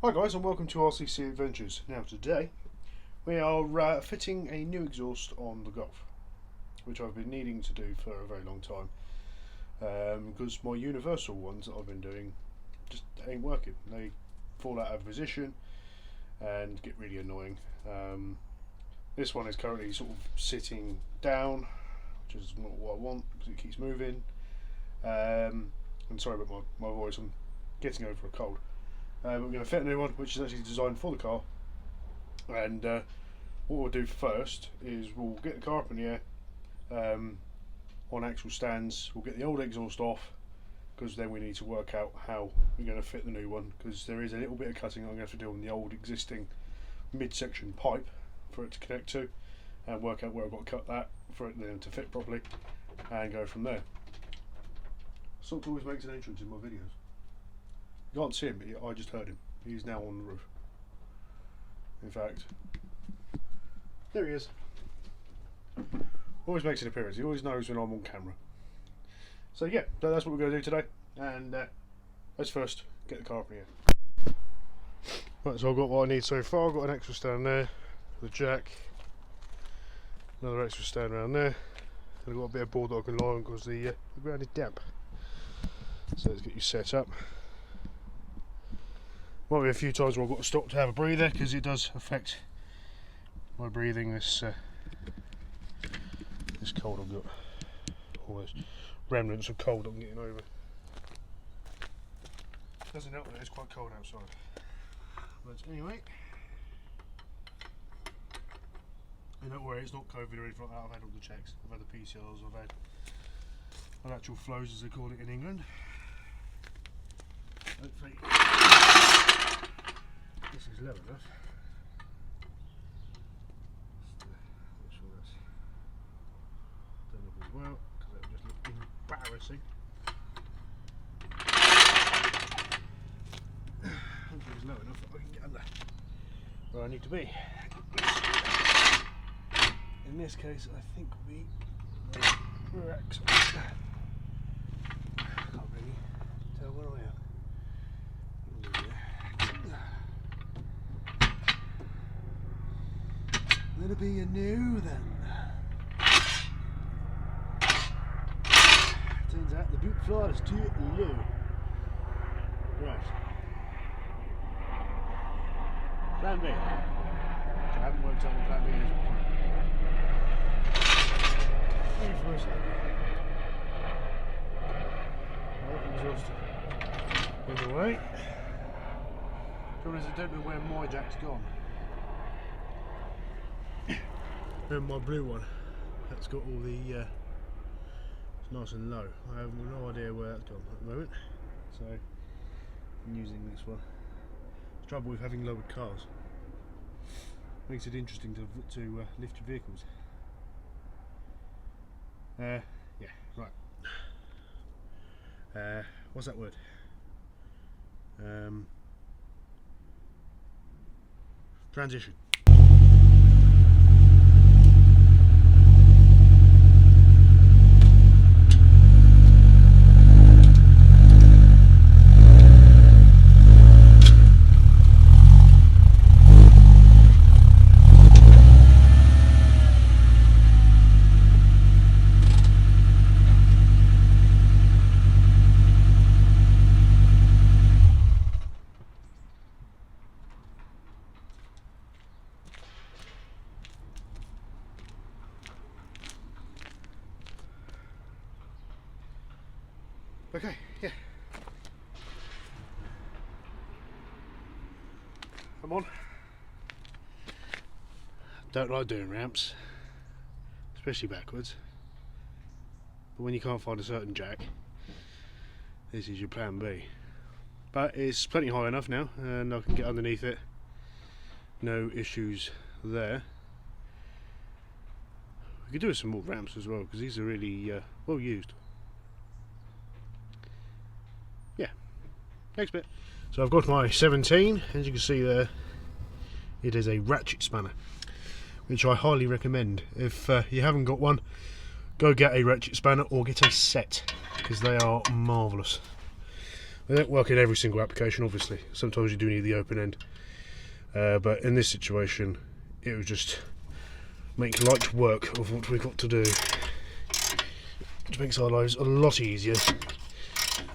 Hi guys, and welcome to RCC Adventures. Now today we are fitting a new exhaust on the Golf, which I've been needing to do for a very long time, because my universal ones that I've been doing just ain't working. They fall out of position and get really annoying. This one is currently sort of sitting down, which is not what I want because it keeps moving. And sorry about my voice, I'm getting over a cold. We're going to fit a new one which is actually designed for the car, and what we'll do first is we'll get the car up in the air on actual stands. We'll get the old exhaust off, because then we need to work out how we're going to fit the new one, because there is a little bit of cutting I'm going to have to do on the old existing midsection pipe for it to connect to, and work out where I've got to cut that for it then to fit properly, and go from there. Salt always makes an entrance in my videos. You can't see him, but I just heard him. He's now on the roof. In fact, there he is. Always makes an appearance. He always knows when I'm on camera. So yeah, that's what we're going to do today. And let's first get the car up in here. Right, so I've got what I need so far. I've got an extra stand there, the jack, another extra stand around there, and I've got a bit of board that I can lie on because the ground is damp. So let's get you set up. Might be a few times where I've got to stop to have a breather, because it does affect my breathing. This cold I've got, almost remnants of cold I'm getting over. Doesn't help that it's quite cold outside. But anyway, and don't worry, it's not COVID or anything like that. I've had all the checks. I've had the PCRs. I've had lateral flows, as they call it in England. Hopefully this is level enough. Make sure that's done up as well, because that would just look embarrassing. Hopefully it's low enough that I can get under where I need to be. In this case, I think we correct. Can't really tell where I am. That'll be a no then. Turns out the boot floor is too low. Right. Plan B. I haven't worked out what plan B is. Wait for a second. Well, exhausted. In the way. Trouble is, I don't know where my jack's gone. And my blue one, that's got all the it's nice and low. I have no idea where that's gone at the moment, so I'm using this one. The trouble with having lowered cars, makes it interesting to lift your vehicles. Yeah, right. What's that word? Transition. Okay, yeah. Come on. Don't like doing ramps, especially backwards. But when you can't find a certain jack, this is your plan B. But it's plenty high enough now, and I can get underneath it. No issues there. We could do some more ramps as well, because these are really well used. Yeah, next bit. So I've got my 17, as you can see there, it is a Ratchet spanner, which I highly recommend. If you haven't got one, go get a Ratchet spanner or get a set, because they are marvellous. They don't work in every single application, obviously. Sometimes you do need the open end. But in this situation, it would just make light work of what we've got to do. Which makes our lives a lot easier,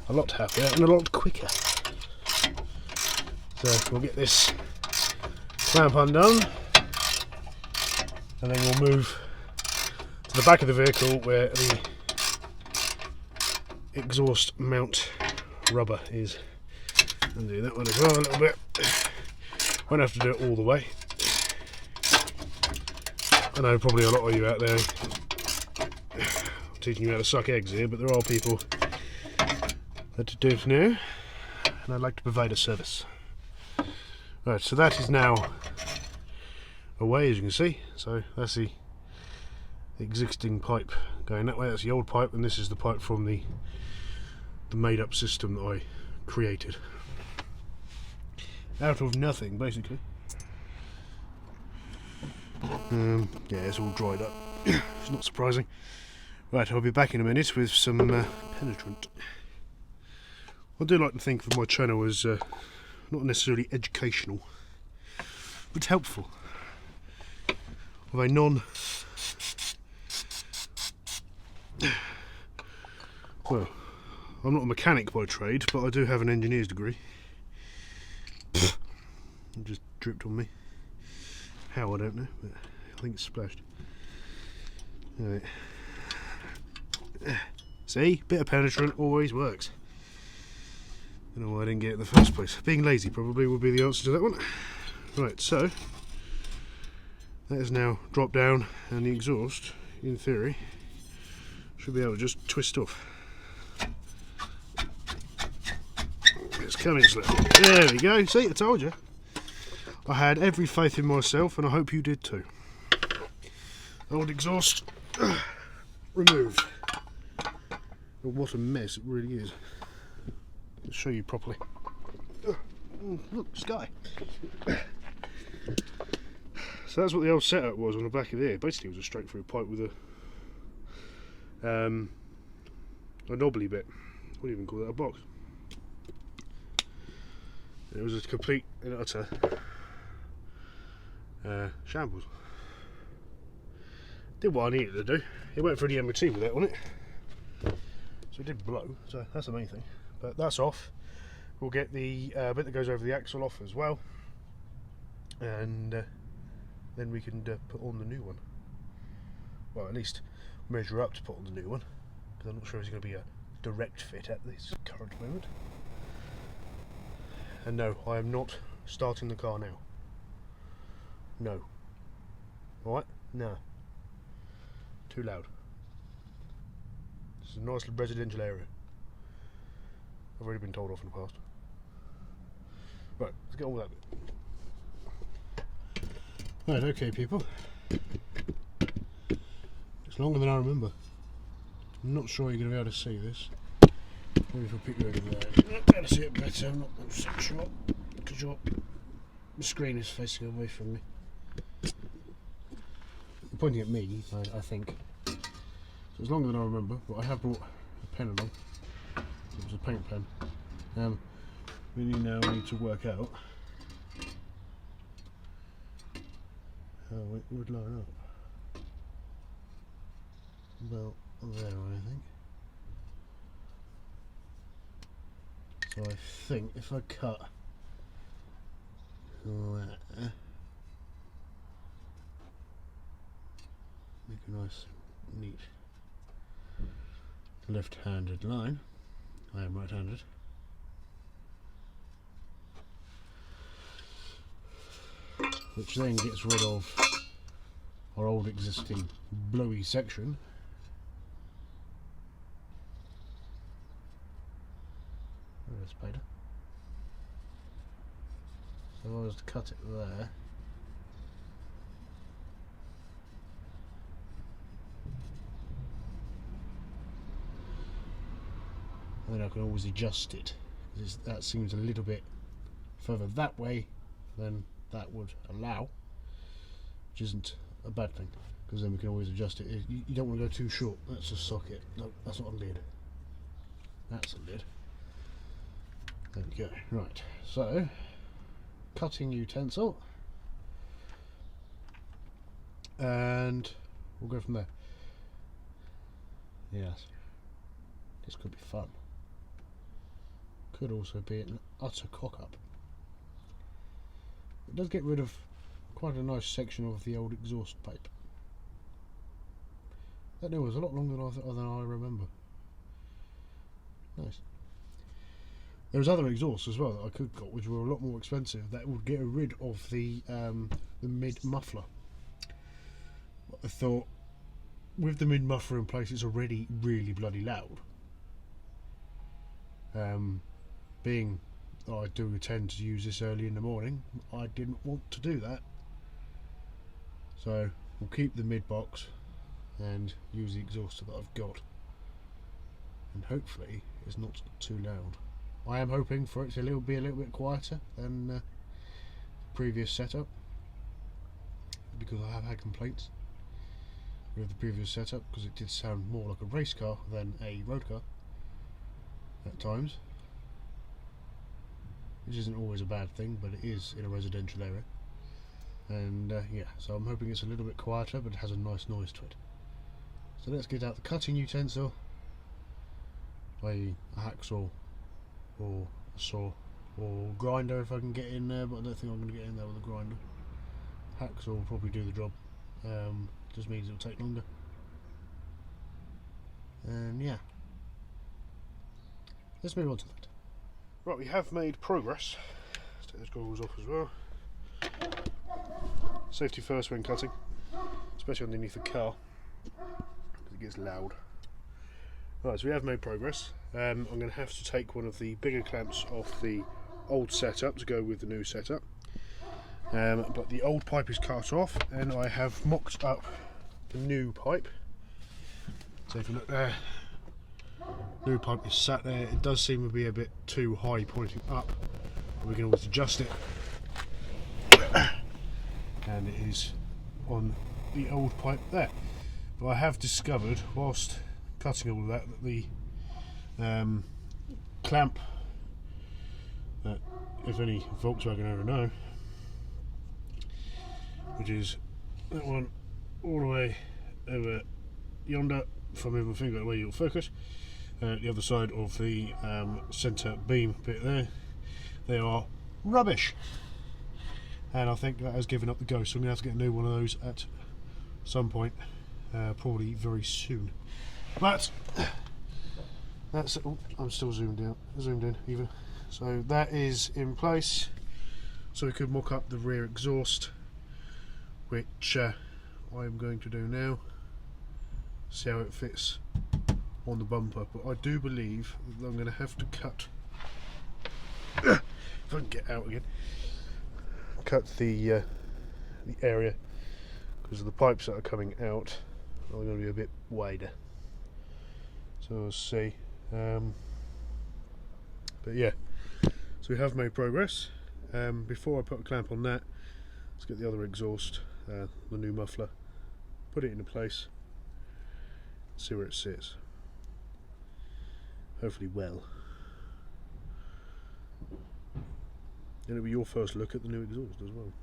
a lot happier, and a lot quicker. So we'll get this clamp undone, and then we'll move to the back of the vehicle where the exhaust mount rubber is, and do that one as well a little bit. Won't have to do it all the way. I know probably a lot of you out there teaching you how to suck eggs here, but there are people that do it now, and I'd like to provide a service. Right, so that is now away, as you can see. So that's the existing pipe going that way. That's the old pipe, and this is the pipe from the made-up system that I created out of nothing, basically. Yeah, it's all dried up. It's not surprising. Right, I'll be back in a minute with some penetrant. I do like to think that my channel is not necessarily educational, but helpful. Of a well, I'm not a mechanic by trade, but I do have an engineer's degree. It just dripped on me. How, I don't know, but I think it's splashed. Right. See, bit of penetrant always works. I don't know why I didn't get it in the first place. Being lazy probably would be the answer to that one. Right, so that is now dropped down, and the exhaust, in theory, should be able to just twist off. It's coming slowly. There we go. See, I told you. I had every faith in myself, and I hope you did too. Old exhaust removed. Oh, what a mess it really is. I'll show you properly. Look, sky. So that's what the old setup was on the back of there. Basically, it was a straight through pipe with a knobbly bit. What do you even call that? A box. It was a complete and utter shambles. Did what I needed to do. It went for the MOT with that, wasn't it? So it did blow, so that's the main thing. But that's off. We'll get the bit that goes over the axle off as well, and then we can put on the new one. Well, at least measure up to put on the new one, because I'm not sure it's going to be a direct fit at this current moment. And no, I am not starting the car now. No. Alright? No. Too loud. This is a nice residential area. I've already been told off in the past. Right, let's get on with that bit. Right, okay people. It's longer than I remember. I'm not sure you're going to be able to see this. Maybe if I pick you over there. I'll be able to see it better, I'm not so sure. Because the screen is facing away from me. You're pointing at me, I think. So it's longer than I remember, but I have brought a pen along. It was a paint pen. We now need to work out how it would line up. About there, I think. So I think if I cut there, make a nice, neat left-handed line. I am right-handed. Which then gets rid of our old existing blowy section. There's Peter. So if I was to cut it there, then I can always adjust it. That seems a little bit further that way than that would allow, which isn't a bad thing, because then we can always adjust it. You don't want to go too short. That's a socket. No, that's not a lid. That's a lid. There we go. Right, so cutting utensil, and we'll go from there. Yes, this could be fun. Could also be an utter cock-up. It does get rid of quite a nice section of the old exhaust pipe. That new was a lot longer than I remember. Nice. There's other exhausts as well that I could got, which were a lot more expensive. That would get rid of the mid muffler. But I thought, with the mid muffler in place, it's already really bloody loud. Being that I do tend to use this early in the morning, I didn't want to do that. So we'll keep the mid box and use the exhauster that I've got, and hopefully it's not too loud. I am hoping for it to be a little bit quieter than the previous setup, because I have had complaints with the previous setup, because it did sound more like a race car than a road car at times, which isn't always a bad thing, but it is in a residential area. And yeah, so I'm hoping it's a little bit quieter, but it has a nice noise to it. So let's get out the cutting utensil, i.e. a hacksaw or a saw or grinder if I can get in there, but I don't think I'm going to get in there with a grinder. Hacksaw will probably do the job, just means it'll take longer. And yeah, let's move on to that. Right, we have made progress. Let's take those goggles off as well. Safety first when cutting, especially underneath the car, because it gets loud. Right, so we have made progress. I'm going to have to take one of the bigger clamps off the old setup to go with the new setup. But the old pipe is cut off, and I have mocked up the new pipe. So if you look there, new pipe is sat there. It does seem to be a bit too high pointing up, but we can always adjust it. And it is on the old pipe there. But I have discovered, whilst cutting all of that, that the clamp that, if any Volkswagen ever know, which is that one all the way over yonder, if I move my finger away you'll focus, the other side of the centre beam bit there, they are rubbish. And I think that has given up the ghost, so I'm going to have to get a new one of those at some point, probably very soon. But that's, oh, I'm still zoomed in even. So that is in place, so we could mock up the rear exhaust, which I'm going to do now. See how it fits on the bumper, but I do believe that I'm going to have to cut, if I can get out again, cut the area, because the pipes that are coming out are going to be a bit wider. So we'll see. But yeah, so we have made progress. Before I put a clamp on that, let's get the other exhaust, the new muffler, put it into place, see where it sits. Hopefully well. And it'll be your first look at the new exhaust as well.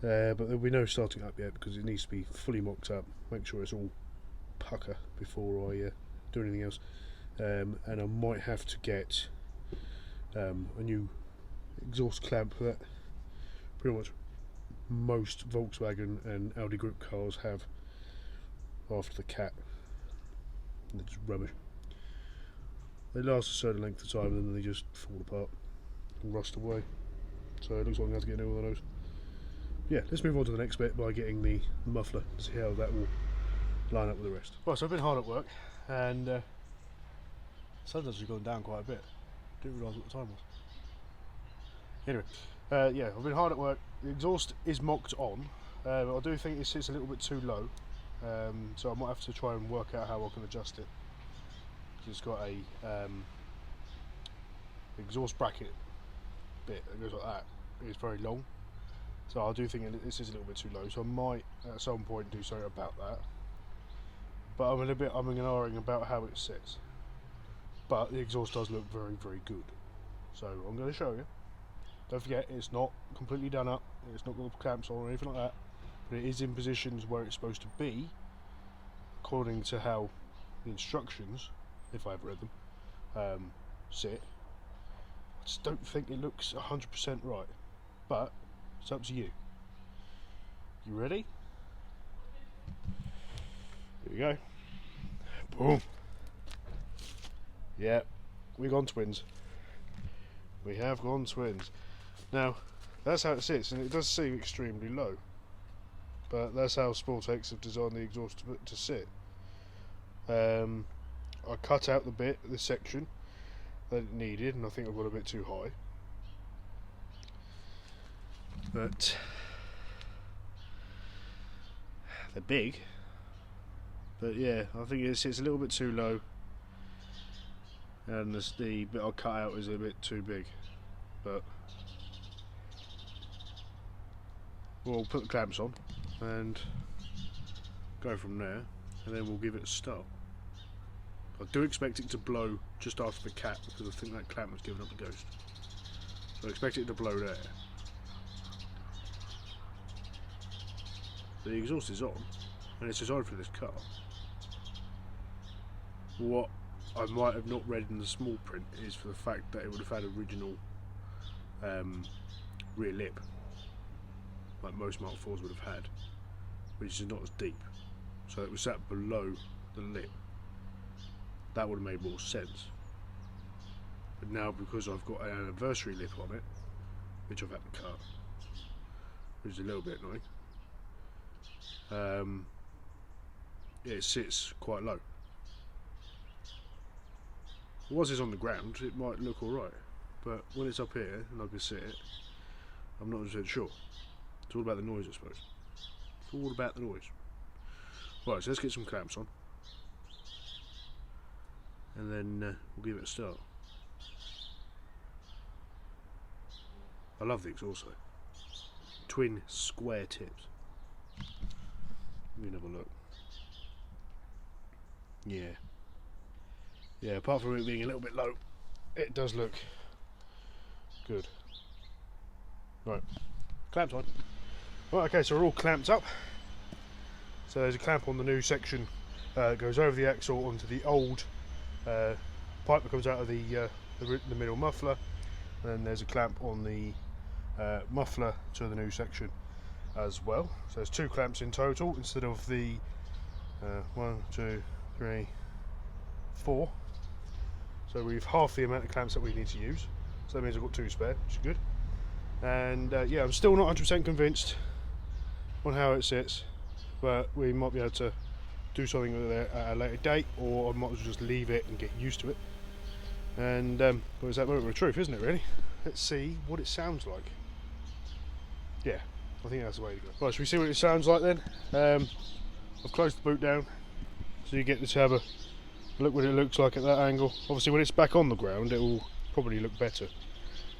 But there'll be no starting up yet, because it needs to be fully mocked up. Make sure it's all pucker before I do anything else. And I might have to get a new exhaust clamp that pretty much most Volkswagen and Audi Group cars have after the Cat. And they're just rubbish. They last a certain length of time and then they just fall apart and rust away. So it looks like I'm going to have to get a new one of those. Yeah, let's move on to the next bit by getting the muffler to see how that will line up with the rest. Right, so I've been hard at work, and the sun's actually gone down quite a bit. Didn't realise what the time was. Anyway, yeah, I've been hard at work. The exhaust is mocked on, but I do think it sits a little bit too low, so I might have to try and work out how I can adjust it. It's got a exhaust bracket bit that goes like that. It's very long, so I do think this is a little bit too low. So I might at some point do something about that. But I'm a little bit umming and ahhing about how it sits. but the exhaust does look very, very good. So I'm going to show you. Don't forget, it's not completely done up, it's not got the clamps on or anything like that, but it is in positions where it's supposed to be, according to how the instructions, if I've read them, sit. I just don't think it looks 100% right, but it's up to you. You ready? Here we go. Boom. Yeah, we've gone twins. We have gone twins. Now, that's how it sits, and it does seem extremely low, but that's how Sportex have designed the exhaust to sit. I cut out the section that it needed, and I think I've got a bit too high. But they're big. But yeah, I think it sits a little bit too low, and the bit I cut out is a bit too big. But we'll put the clamps on and go from there, and then we'll give it a start. I do expect it to blow just after the cap, because I think that clamp was giving up the ghost. So I expect it to blow there. The exhaust is on, and it's designed for this car. What I might have not read in the small print is for the fact that it would have had original rear lip, like most Mark 4s would have had, which is not as deep. So it was sat below the lip. That would have made more sense. But now, because I've got an anniversary lip on it, which I've had to cut, which is a little bit annoying, it sits quite low. Once it's on the ground, it might look alright, but when it's up here and I can see it, I'm not 100% sure. It's all about the noise, I suppose. It's all about the noise. Right, so let's get some clamps on, and then we'll give it a start. I love the exhaust though. Twin square tips. Let me have a look. Yeah, apart from it being a little bit low, it does look good. Right, clamps on. Right, okay, so we're all clamped up. So there's a clamp on the new section that goes over the axle onto the old pipe that comes out of the middle muffler, and then there's a clamp on the muffler to the new section as well. So there's 2 clamps in total instead of the 1, 2, 3, 4. So we've half the amount of clamps that we need to use. So that means I've got 2 spare, which is good. And yeah, I'm still not 100% convinced on how it sits, but we might be able to do something with it at a later date, or I might as well just leave it and get used to it. And well, it's that moment of truth, isn't it, really? Let's see what it sounds like. Yeah, I think that's the way to go. Right, shall we see what it sounds like then? I've closed the boot down, so you get to have a look what it looks like at that angle. Obviously when it's back on the ground it will probably look better.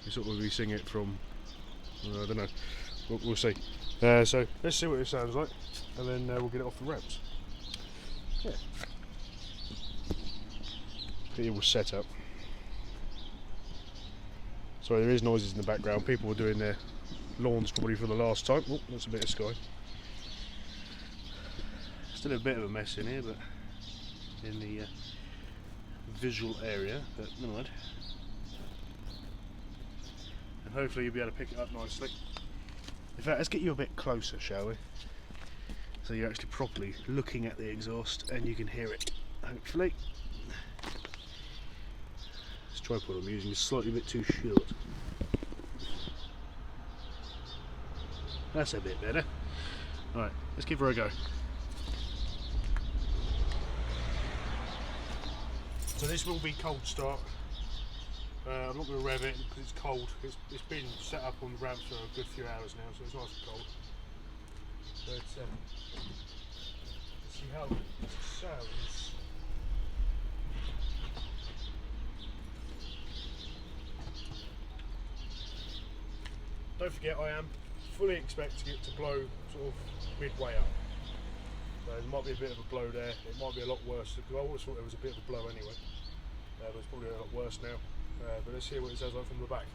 You sort of be seeing it from, I don't know, we'll see. So let's see what it sounds like, and then we'll get it off the ramps. Yeah. Get it all set up. Sorry, there is noises in the background. People are doing their lawns probably for the last time. Oh, that's a bit of sky. Still a bit of a mess in here, but in the visual area, but never mind. And hopefully you'll be able to pick it up nicely. In fact, let's get you a bit closer, shall we? So you're actually properly looking at the exhaust and you can hear it, hopefully. This tripod I'm using is slightly a bit too short. That's a bit better. Alright, let's give her a go. So this will be cold start. I'm not going to rev it because it's cold. It's been set up on the ramps for a good few hours now, so it's nice and cold. But let's see how it sounds. Don't forget, I am fully expecting it to blow sort of midway up. So there might be a bit of a blow there. It might be a lot worse, because I always thought there was a bit of a blow anyway. but it's probably a lot worse now. But let's hear what it sounds like from the back.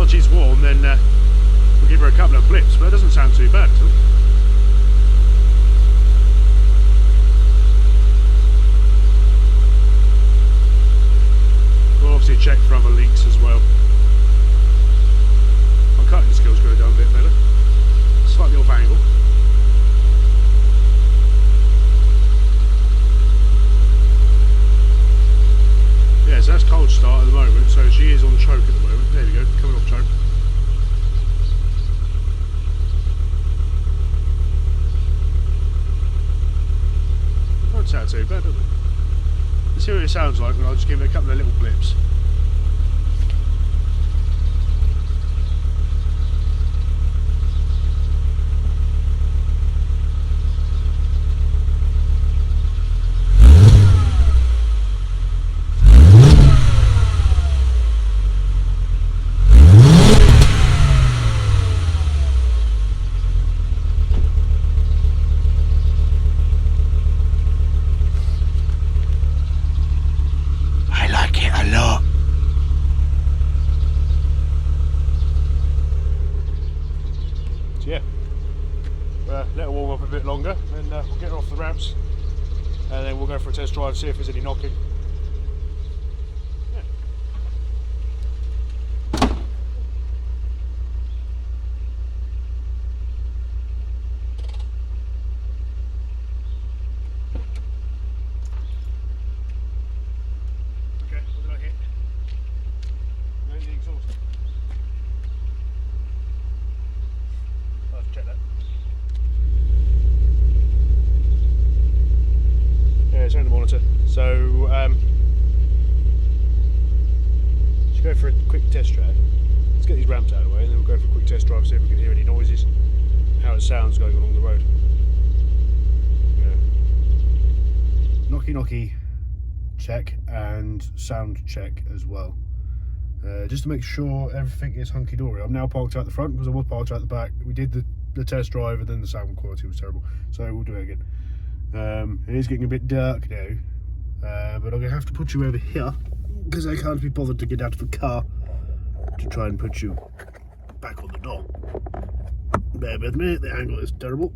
She's warm, then we'll give her a couple of blips, but it doesn't sound too bad at all. We'll obviously check for other leaks as well. My cutting skills go down a bit better, slightly off angle. Yeah, so that's cold start at the moment, so she is on choke at the moment. There we go, coming off choke. Don't sound too bad, does it? Let's see what it sounds like when I'll just give it a couple of little blips. Let her warm up a bit longer, and we'll get her off the ramps, and then we'll go for a test drive, see if there's any knocking. Okay, what did I hit? No, the exhaust. I'll have to check that. Yeah, it's on the monitor. So, let's go for a quick test drive. Let's get these ramps out of the way, and then we'll go for a quick test drive, see if we can hear any noises, how it sounds going along the road. Yeah. Knocky knocky check and sound check as well. Just to make sure everything is hunky-dory. I'm now parked out the front because I was parked out the back. We did the test drive and then the sound quality was terrible. So we'll do it again. It is getting a bit dark now, but I'm going to have to put you over here because I can't be bothered to get out of the car to try and put you back on the door. Bear with me, the angle is terrible.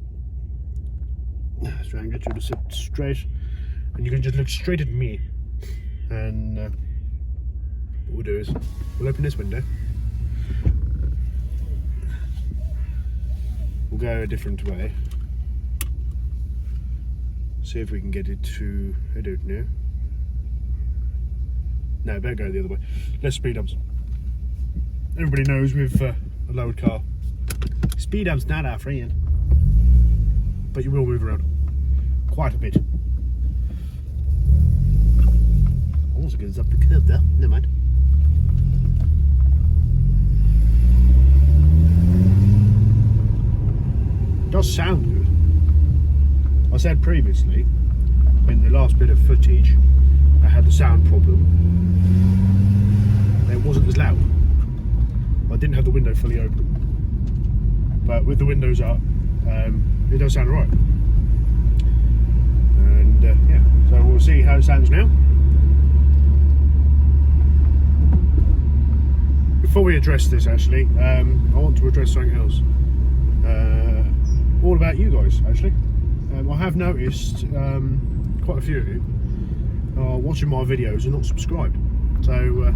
Let's try and get you to sit straight, and you can just look straight at me. And what we'll do is we'll open this window. We'll go a different way. See if we can get it to, I don't know. No, better go the other way. Less speed bumps. Everybody knows with a lowered car, speed bumps not our friend, but you will move around quite a bit. Also goes up the curb there, never mind. It does sound good. I said previously, in the last bit of footage, I had the sound problem. It wasn't as loud. I didn't have the window fully open. But with the windows up, it does sound alright. And yeah, so we'll see how it sounds now. Before we address this actually, I want to address something else. All about you guys actually. I have noticed quite a few of you are watching my videos and not subscribed. So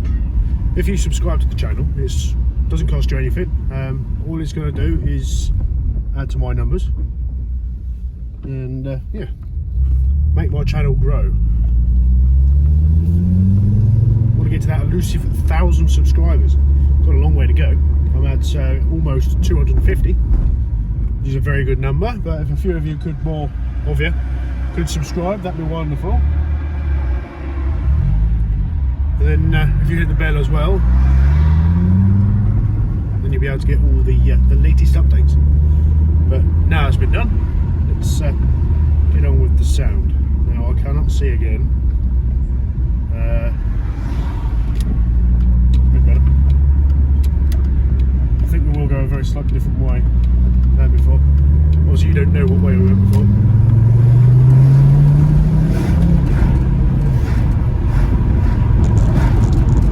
if you subscribe to the channel, it doesn't cost you anything. All it's going to do is add to my numbers and yeah, make my channel grow. I want to get to that elusive 1,000 subscribers. Got a long way to go. I'm at almost 250. Which is a very good number, but if a few of you could subscribe, that'd be wonderful. And then if you hit the bell as well, then you'll be able to get all the latest updates. But now it's been done, let's get on with the sound. Now I cannot see again. A bit better. I think we will go a very slightly different way than before. Obviously you don't know what way we went before.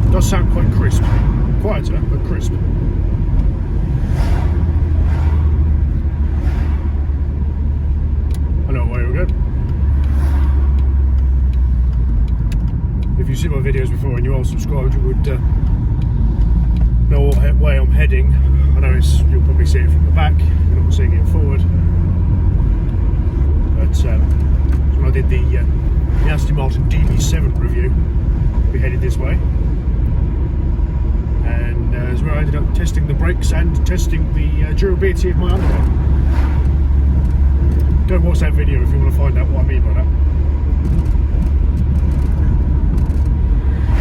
It does sound quite crisp. Quieter, but crisp. I know where we go. If you've seen my videos before and you are subscribed, you would know what way I'm heading. I know you'll probably see it from the back, you're not seeing it forward. But when I did the Aston Martin DB7 review, we headed this way. And as well, I ended up testing the brakes and testing the durability of my underwear. Go watch that video if you want to find out what I mean by that.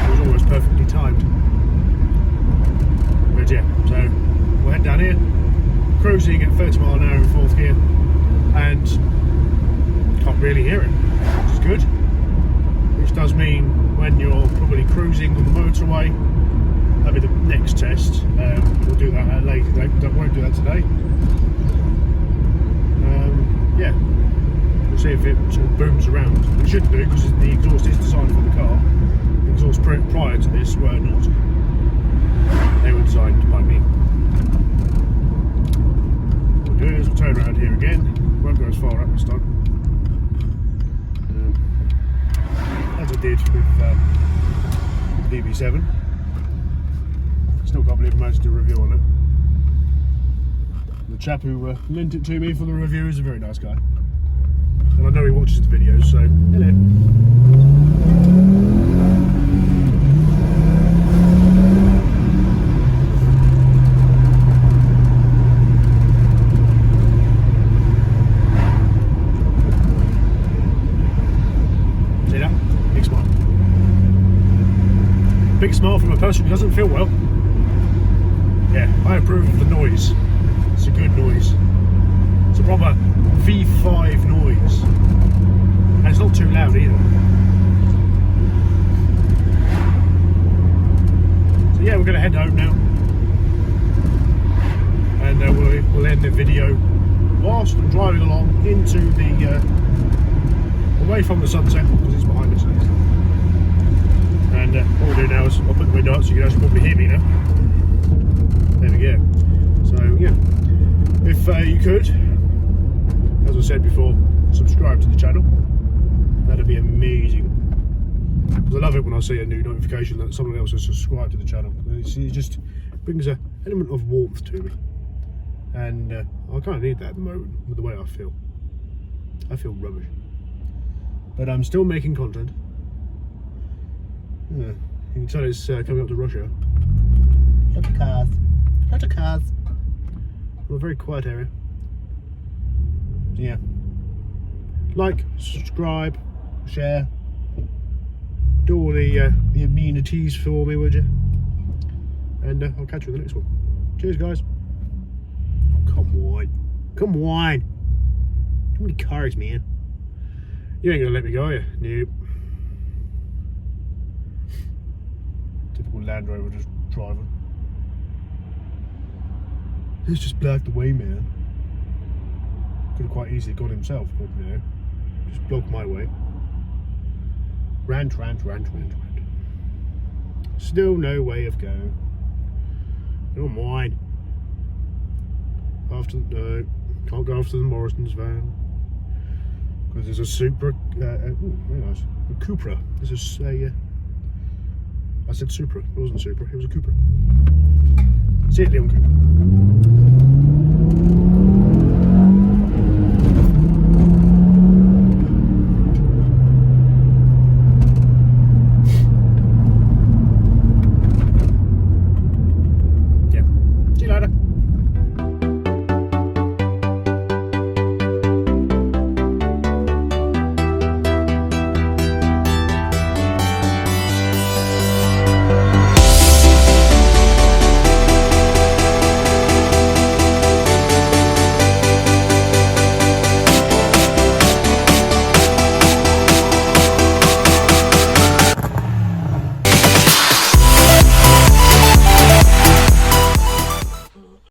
It was almost perfectly timed. But yeah, so we'll head down here, cruising at 30 mile an hour in 4th gear, and can't really hear it, which is good. Which does mean when you're probably cruising on the motorway, that'll be the next test. We'll do that at a later date, but I won't do that today. Yeah, we'll see if it sort of booms around. It shouldn't do because the exhaust is designed for the car. The exhaust prior to this were not. They were designed by me. What we'll do is we'll turn around here again. Won't go as far up this time. As I did with DB7. Still can't believe I managed to do a review on it. The chap who lent it to me for the review is a very nice guy. And I know he watches the videos, so hello. See that? Big smile. Big smile from a person who doesn't feel well. Yeah, I approve of the noise. It's a good noise. It's a proper V5 noise. And it's not too loud either. So yeah, we're going to head home now. And we'll end the video whilst I'm driving along into the away from the sunset, because it's behind us. And what we'll do now is I'll put the window up so you can actually probably hear me now. There we go. So yeah, if you could, as I said before, subscribe to the channel. That'd be amazing. Because I love it when I see a new notification that someone else has subscribed to the channel. It just brings an element of warmth to me, and I kind of need that at the moment with the way I feel. I feel rubbish, but I'm still making content. Yeah, you can tell it's coming up to rush hour. Lots of cars. Lots of cars. Well, a very quiet area. Yeah. Like, subscribe, share, do all the amenities for me, would you? And I'll catch you in the next one. Cheers, guys. Oh, come on. Come on. Too many cars, man. You ain't gonna let me go, are you? Nope. Typical Land Rover just driving. He's just blocked the way, man. Could have quite easily gone himself, but you know, just blocked my way. Rant. Still no way of going. Don't mind. No, can't go after the Morrison's van because there's a Supra. Very nice. A Cupra. There's a. I said Supra. It wasn't Supra. It was a Cupra. See you, Leon Cooper.